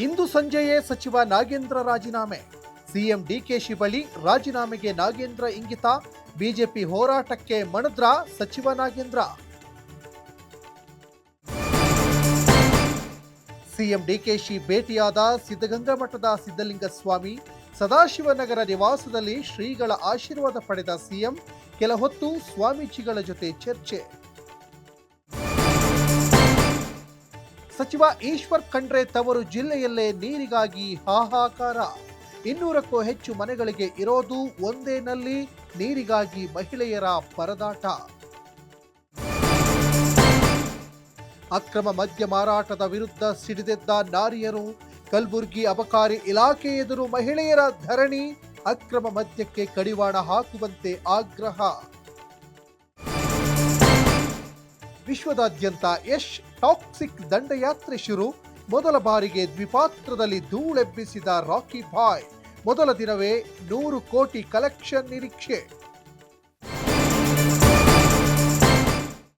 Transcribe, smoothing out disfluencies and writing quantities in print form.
ಇಂದು ಸಂಜೆಯೇ ಸಚಿವ ನಾಗೇಂದ್ರ ರಾಜೀನಾಮೆ. ಸಿಎಂ ಡಿಕೆಶಿ ಬಳಿ ರಾಜೀನಾಮೆಗೆ ನಾಗೇಂದ್ರ ಇಂಗಿತ. ಬಿಜೆಪಿ ಹೋರಾಟಕ್ಕೆ ಮಣದ್ರ ಸಚಿವ ನಾಗೇಂದ್ರ. ಸಿಎಂ ಡಿಕೆಶಿ ಭೇಟಿಯಾದ ಸಿದ್ಧಗಂಗಾ ಮಠದ ಸಿದ್ಧಲಿಂಗಸ್ವಾಮಿ. ಸದಾಶಿವನಗರ ನಿವಾಸದಲ್ಲಿ ಶ್ರೀಗಳ ಆಶೀರ್ವಾದ ಪಡೆದ ಸಿಎಂ. ಕೆಲ ಹೊತ್ತು ಸ್ವಾಮೀಜಿಗಳ ಜೊತೆ ಚರ್ಚೆ. ಸಚಿವ ಈಶ್ವರ್ ಖಂಡ್ರೆ ತವರು ಜಿಲ್ಲೆಯಲ್ಲೇ ನೀರಿಗಾಗಿ ಹಾಹಾಕಾರ. 200ಕ್ಕೂ ಹೆಚ್ಚು ಮನೆಗಳಿಗೆ ಇರೋದು ಒಂದೇ ನಲ್ಲಿ. ನೀರಿಗಾಗಿ ಮಹಿಳೆಯರ ಪರದಾಟ. ಅಕ್ರಮ ಮದ್ಯ ಮಾರಾಟದ ವಿರುದ್ಧ ಸಿಡಿದೆದ್ದ ನಾರಿಯರು. ಕಲಬುರಗಿ ಅಬಕಾರಿ ಇಲಾಖೆ ಎದುರು ಮಹಿಳೆಯರ ಧರಣಿ. ಅಕ್ರಮ ಮದ್ಯಕ್ಕೆ ಕಡಿವಾಣ ಹಾಕುವಂತೆ ಆಗ್ರಹ. ವಿಶ್ವದಾದ್ಯಂತ ಯಶ್ ಟಾಕ್ಸಿಕ್ ದಂಡಯಾತ್ರೆ ಶುರು. ಮೊದಲ ಬಾರಿಗೆ ದ್ವಿಪಾತ್ರದಲ್ಲಿ ಧೂಳೆಬ್ಬಿಸಿದ ರಾಕಿ ಬಾಯ್. ಮೊದಲ ದಿನವೇ 100 ಕೋಟಿ ಕಲೆಕ್ಷನ್ ನಿರೀಕ್ಷೆ.